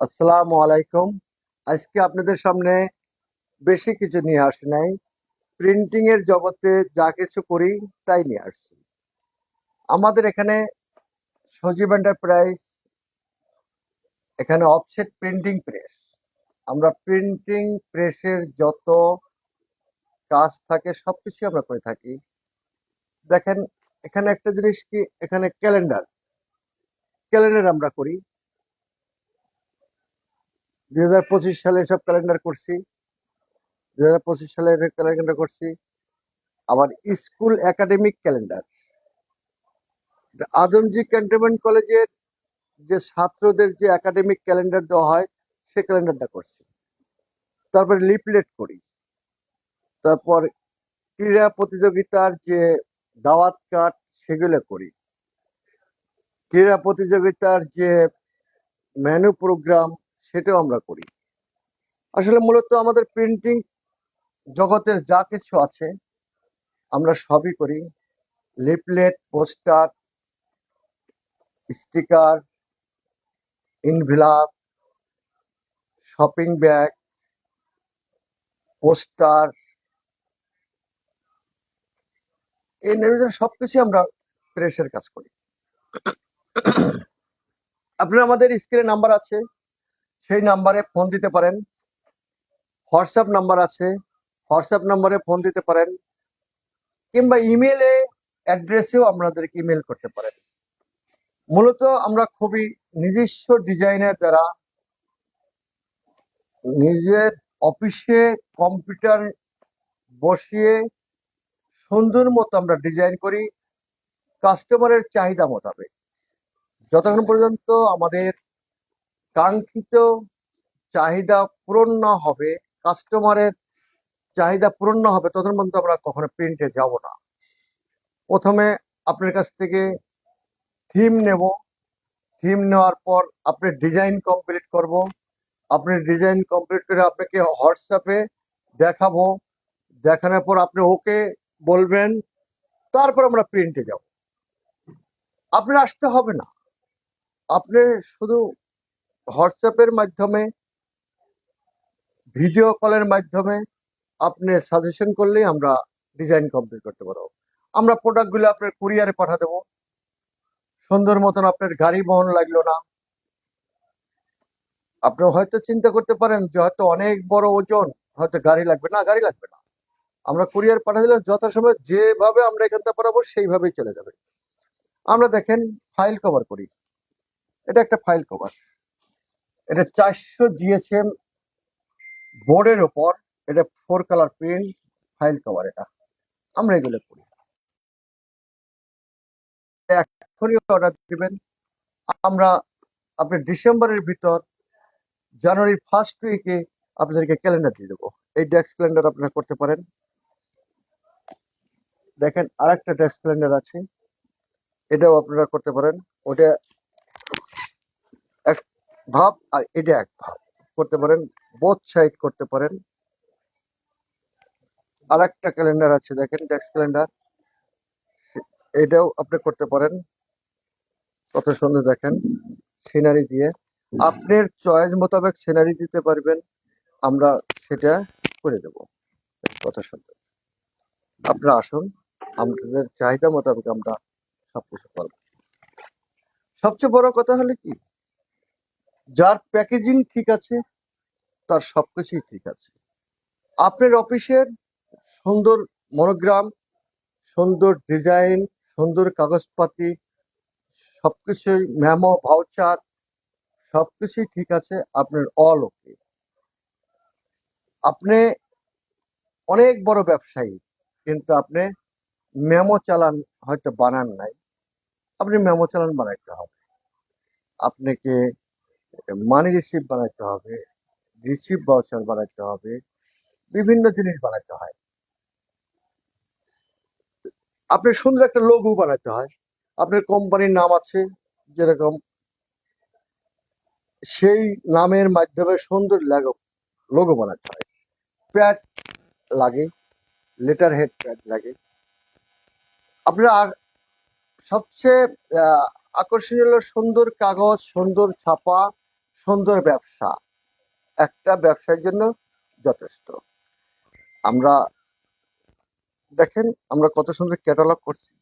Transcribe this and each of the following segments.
আসসালামু আলাইকুম। আজকে আপনাদের সামনে বেশি কিছু নিয়ে আসি নাই। প্রিন্টিং এর জগতে যা কিছু করি তাই নিয়ে আসছি। আমাদের এখানে সজীব এন্টারপ্রাইজ, এখানে অফসেট প্রিন্টিং প্রেস। আমরা প্রিন্টিং প্রেসের যত কাজ থাকে সবকিছু আমরা করে থাকি। দেখেন, এখানে একটা জিনিস কি, এখানে ক্যালেন্ডার ক্যালেন্ডার আমরা করি। 2025 সালে সব ক্যালেন্ডার করছি, 2025 সালে ক্যালেন্ডার করছি। আবার school academic calendar, Adamjee cantonment কলেজের যে ছাত্রদের যে একাডেমিক ক্যালেন্ডার দেওয়া হয় সে ক্যালেন্ডারটা করছি। তারপরে লিফলেট করি। তারপর ক্রীড়া প্রতিযোগিতার যে দাওয়াত কার্ড সেগুলো করি। ক্রীড়া প্রতিযোগিতার যে মেনু প্রোগ্রাম সেটাও আমরা করি। আসলে মূলত আমাদের প্রিন্টিং জগতের যা কিছু আছে আমরা সবই করি। Leaflet, poster, sticker, envelope, shopping bag, poster, এই নিয়ে সবকিছু আমরা প্রেসের কাজ করি। আপনার আমাদের স্ক্রিনে নাম্বার আছে, সেই নাম্বারে ফোন দিতে পারেন। হোয়াটসঅ্যাপ নাম্বার আছে, হোয়াটসঅ্যাপ নাম্বারে ফোন দিতে পারেন, কিংবা ইমেলে অ্যাড্রেসেও আপনাদেরকে ইমেল করতে পারেন। মূলত আমরা খুবই নিজস্ব ডিজাইনের দ্বারা নিজের অফিসে কম্পিউটার বসিয়ে সুন্দর মতো আমরা ডিজাইন করি কাস্টমারের চাহিদা মোতাবেক। যতক্ষণ পর্যন্ত আমাদের কাঙ্ক্ষিত চাহিদা পূরণ না হবে, কাস্টমারের চাহিদা পূরণ না হবে, ততক্ষণ পর্যন্ত আমরা কখনো প্রিন্টে যাব না। প্রথমে আপনার কাছ থেকে থিম নেব, থিম নেওয়ার পর আপনি ডিজাইন কমপ্লিট করব। আপনি ডিজাইন কমপ্লিট করে আপনাকে হোয়াটসঅ্যাপে দেখাবো। দেখানোর পর আপনি ওকে বলবেন, তারপর আমরা প্রিন্টে যাব। আপনার আসতে হবে না, আপনি শুধু হোয়াটসঅ্যাপের মাধ্যমে, ভিডিও কলের মাধ্যমে আপনি সাজেশন করলেই আমরা ডিজাইন কমপ্লিট করতে পারবো। আমরা প্রোডাক্টগুলো আপনার কুরিয়ারে পাঠা দেবো। সুন্দর মতন আপনার গাড়ি বহন লাগলো না। আপনি হয়তো চিন্তা করতে পারেন যে হয়তো অনেক বড় ওজন, হয়তো গাড়ি লাগবে না। গাড়ি লাগবে না, আমরা কুরিয়ার পাঠা দিলে যথাসময়ে যেভাবে আমরা এখান থেকে পাঠাবো সেইভাবেই চলে যাবে। আমরা দেখেন ফাইল কভার করি। এটা একটা ফাইল কভার, এটা 400 GSM বোর্ডের ওপর, এটা 4 কালার প্রিন্ট ফাইল কভার। এটা আমরা এগুলো করি। এখনই অর্ডার দিবেন, আমরা আপনি ডিসেম্বরের ভিতর জানুয়ারির ফার্স্ট উইকে আপনাদেরকে ক্যালেন্ডার দিয়ে দেবো। এই ডেস্ক ক্যালেন্ডার আপনারা করতে পারেন। দেখেন আরেকটা ডেস্ক ক্যালেন্ডার আছে, এটাও আপনারা করতে পারেন। ওটা এক ভাব আর এটা এক ভাব করতে পারেন, বোথ সাইড করতে পারেন। আরেকটা ক্যালেন্ডার আছে, দেখেন ডেস্ক ক্যালেন্ডার, এটাও আপনি করতে পারেন। কত সুন্দর দেখেন, সিনারি দিয়ে আপনার চয়েস মোতাবেক সিনারি দিতে পারবেন, আমরা সেটা করে দেব। কত সুন্দর, আপনারা আসুন, আমাদের চাহিদা মোতাবেক আমরা সবকিছু করবো। সবচেয়ে বড় কথা হলো কি, যার প্যাকেজিং ঠিক আছে তার সবকিছুই ঠিক আছে। আপনার অফিসের সুন্দর মনোগ্রাম, সুন্দর ডিজাইন, সুন্দর কাগজপাতি, সবকিছুই মেমো, ভাউচার, সবকিছুই ঠিক আছে, আপনার অল ওকে। আপনি অনেক বড় ব্যবসায়ী, কিন্তু আপনি মেমো চালান হয়তো বানান নাই। আপনি মেমো চালান বানাইতে হবে, আপনাকে মানি রিসিপ্ট বানাইতে হবে, রিসিপ্ট ভাউচার বানাইতে হবে, বিভিন্ন জিনিস বানাইতে হয়। আপনার সুন্দর একটা লোগো বানাইতে হয়। আপনার কোম্পানির নাম আছে যেরকম, সেই নামের মাধ্যমে সুন্দর লোগো বানাতে হয়। প্যাড লাগে, লেটার হেড প্যাড লাগে। আপনারা সবচেয়ে আকর্ষণীয় হলো সুন্দর কাগজ, সুন্দর ছাপা, সুন্দর ব্যবসা, একটা ব্যবসার জন্য যথেষ্ট। আমরা দেখেন আমরা কত সুন্দর ক্যাটালগ করছি,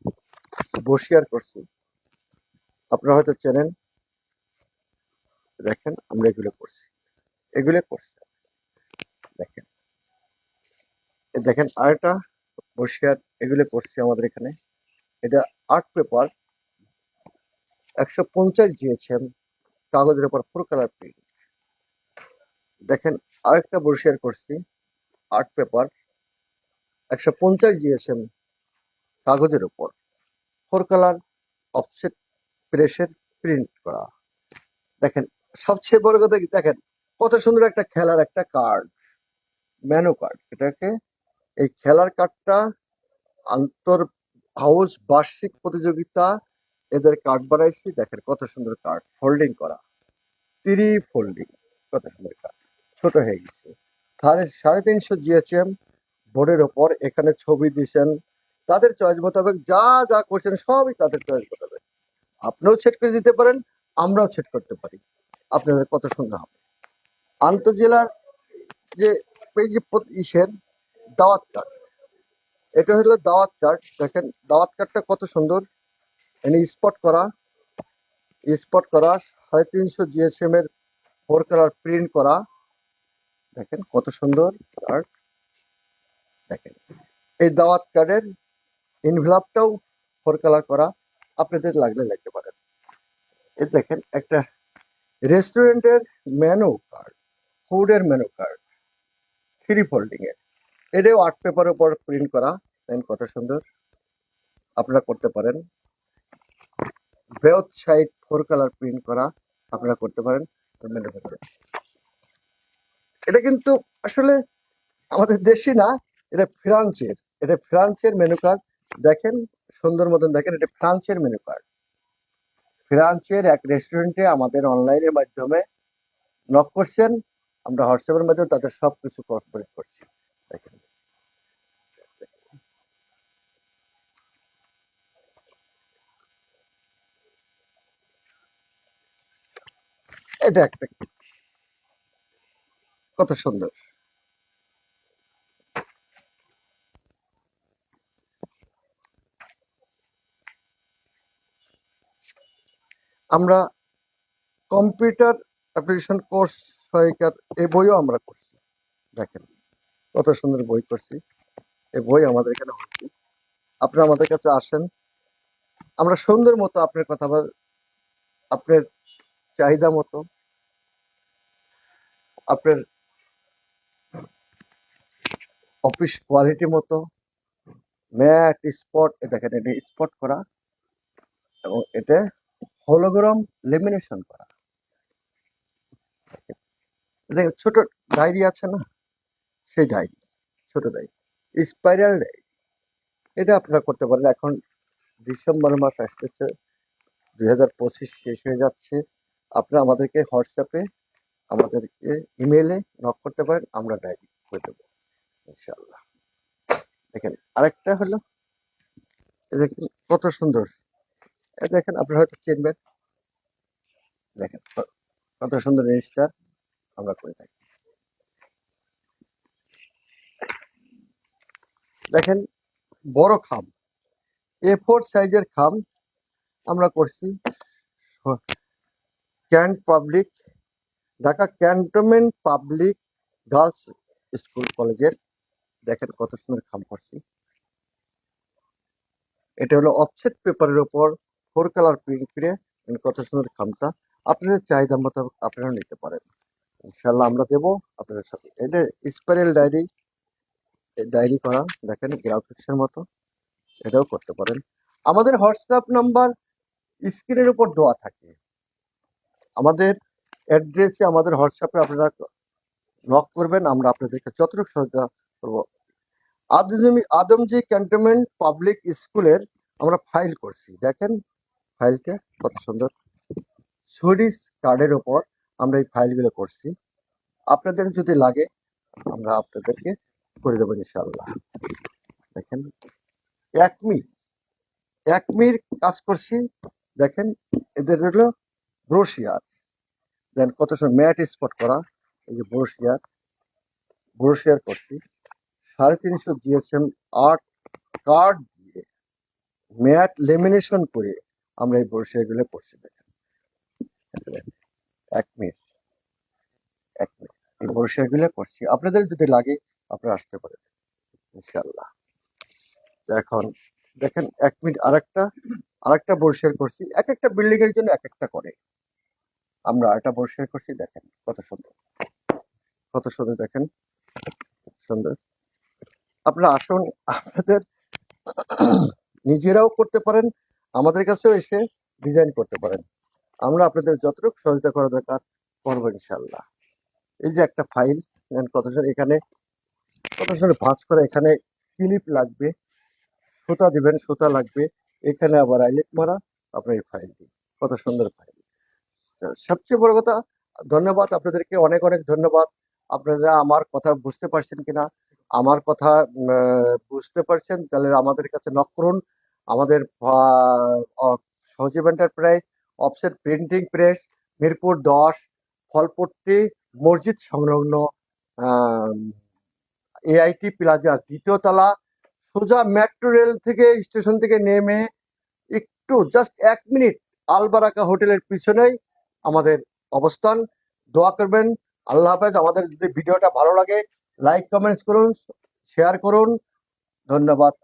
বসিয়ার করছি, আপনারা হয়তো চেনেন। দেখেন আমরা এগুলো করছি, এগুলো করছি। দেখেন দেখেন আরেকটা বসিয়ার, এগুলো করছি আমাদের এখানে। এটা আর্ট পেপার 150 জিএসএম কাগজের উপর 4 কালার প্রিন্ট। দেখেন আরেকটা বসিয়ার করছি, আর্ট পেপার 150 জিএসএম কাগজের উপর 4 কালার অফসেট প্রেসের প্রিন্ট করা। দেখেন সবচেয়ে বড় কথা কি, দেখেন কত সুন্দর একটা খেলার একটা কার্ড, মেনু কার্ড। এটাকে এই খেলার কার্ডটা আন্তর হাউস বার্ষিক প্রতিযোগিতা এদের কার্ড বানাইছি। দেখেন কত সুন্দর কার্ড, ফোল্ডিং করা, 3 ফোল্ডিং, কত সুন্দর কার্ড, ছোট হয়ে গেছে। 350 জিএচএম বোর্ডের ওপর এখানে ছবি দিয়েছেন তাদের চয়েস মোতাবেক, যা যা করছেন সবই তাদের চয়েস মোতাবেক। আপনিও সেট করে দিতে পারেন, আমরাও সেট করতে পারি, আপনাদের কত সুন্দর হবে। আন্তঃজেলার যে এই যে ইসের দাওয়াত কার্ড, এটা হলো দাওয়াত কার্ড। দেখেন দাওয়াত কার্ডটা কত সুন্দর, এনে স্পট করা 350 জিএসএম এর 4 কালার প্রিন্ট করা। দেখেন কত সুন্দর কার্ড। দেখেন এই দাওয়াত কার্ডের ইনভেলপটাও 4 কালার করা, আপনাদের লাগলে লাগতে পারেন। এই দেখেন একটা রেস্টুরেন্টের মেনু কার্ড, ফুডের মেনু কার্ড 3 ফোল্ডিং এর, এটাও আর্ট পেপারের উপর প্রিন্ট করা। দেখেন কত সুন্দর, আপনারা করতে পারেন। বেউথ সাইড 4 কালার প্রিন্ট করা, আপনারা করতে পারেন। এটা কিন্তু আসলে আমাদের দেশি না, এটা ফ্রান্সের, এটা ফ্রান্সের মেনু কার্ড। দেখেন সুন্দর মতন, দেখেন এটা ফ্রান্সের মেনু কার্ড। ফ্রান্সের এক রেস্টুরেন্টে আমাদের অনলাইনের মাধ্যমে নক করছেন, আমরা হোয়াটসঅ্যাপের মাধ্যমে তাদের সবকিছু কর্পোরেট করছি। দেখেন এটা একটা কত সুন্দর। আমরা কম্পিউটার অ্যাপ্লিকেশন কোর্স সহায়িকার এই বইও আমরা করছি। দেখেন কত সুন্দর বই করছি, এই বই আমাদের এখানে হচ্ছে। আপনারা আমাদের কাছে আসেন, আমরা সুন্দর মতো আপনার কথা আপনার চাহিদা মতো, আপনার অফিস কোয়ালিটি মতো ম্যাট স্পট, দেখেন এটা স্পট করা এবং এটা হলোগ্রাম লেমিনেশন করা। দেখেন ছোট ডায়েরি আছে না, সেই ডায়েরি, ছোট ডায়েরি, স্পাইরাল ডায়েরি, এটা আপনারা করতে পারেন। এখন ডিসেম্বর মাস আসতেছে, 2025 শেষ হয়ে যাচ্ছে। আপনারা আমাদেরকে হোয়াটসঅ্যাপে, আমাদেরকে ইমেইলে নক করতে পারেন, আমরা ডায়েরি করে দেবো ইনশাআল্লাহ। দেখেন আরেকটা হলো, দেখেন কত সুন্দর, দেখেন আপনারা হয়তো চিনবেন। দেখেন কত সুন্দর রেজিস্টার আমরা করে থাকি। দেখেন বড় খাম, A4 সাইজের খাম আমরা করছি। Can't public, Dhaka cantonment public girls school কলেজের, দেখেন কত সুন্দর খাম করছি। এটা হলো অফসেট পেপারের উপর 4 কালার প্রিন্ট করে, কত সুন্দর খামটা, আপনাদের চাহিদা মোতাবেক আপনারা নিতে পারেন ইনশাল্লাহ, আমরা দেবো আপনাদের সাথে। এটা স্পাইরাল ডায়েরি, ডায়েরি করা, দেখেন গ্রাফিক্সের মতো, এটাও করতে পারেন। আমাদের হোয়াটসঅ্যাপ নাম্বার স্ক্রিনের উপর দেওয়া থাকে, আমাদের অ্যাড্রেসে আমাদের হোয়াটসঅ্যাপে আপনারা নক করবেন, আমরা আপনাদেরকে যতটুকু সহায়তা করবো। আদমজি ক্যান্টনমেন্ট পাবলিক স্কুলের আমরা ফাইল করছি, দেখেন ফাইলটা কত সুন্দর, সুইডিশ কার্ডের ওপর আমরা এই ফাইলগুলো করছি। আপনাদের যদি লাগে আমরা আপনাদেরকে করে দেবো ইনশাল্লাহ। দেখেন একমির কাজ করছি। দেখেন এদের হলো ব্রোশিয়ার, দেন কত সময় ম্যাট স্পট করা, এই যে ব্রোশিয়ার করছি 350 জিএসএম আর্ট কার্ড দিয়ে ম্যাট লেমিনেশন করে আমরা এই ব্রোশিয়ারগুলো করছি। দেখেন 1 মিনিট এই ব্রোশিয়ারগুলো করছি, আপনাদের যদি লাগে আপনারা আসতে পারেন ইনশাল্লাহ। এখন দেখেন 1 মিনিট আরেকটা ব্রোশিয়ার করছি, এক একটা বিল্ডিং এর জন্য এক একটা করে আমরা একটা ব্রোশিয়ার করছি। দেখেন কত সুন্দর দেখেন সুন্দর। আপনারা আসুন, আপনাদের নিজেরাও করতে পারেন, আমাদের কাছেও এসে ডিজাইন করতে পারেন, আমরা আপনাদের যতটুকু সহযোগিতা করা দরকার করবো ইনশাল্লাহ। এই যে একটা ফাইল, কত সুন্দর, এখানে কত সুন্দর ভাঁজ করে, এখানে ক্লিপ লাগবে, সুতা দিবেন, সুতা লাগবে, এখানে আবার আইলেট মারা, আপনার এই ফাইল দিন, কত সুন্দর ফাইল। সবচেয়ে বড় কথা, ধন্যবাদ আপনাদেরকে, অনেক অনেক ধন্যবাদ। আপনারা আমার কথা বুঝতে পারছেন কিনা, আমার কথা বুঝতে পারছেন তাহলে আমাদের কাছে নক করুন। আমাদের Sajib enterprise, offset printing press, Mirpur 10, Falpatti মসজিদ সংলগ্ন এআইটি প্লাজা 2য় তলা, সোজা মেট্রো রেল থেকে স্টেশন থেকে নেমে একটু জাস্ট 1 মিনিট আলবারাকা হোটেলের পিছনেই আমাদের অবস্থান। দোয়া করবেন। আল্লাহ হাফেজ। আমাদের যদি ভিডিওটা ভালো লাগে লাইক কমেন্টস করুন, শেয়ার করুন। ধন্যবাদ।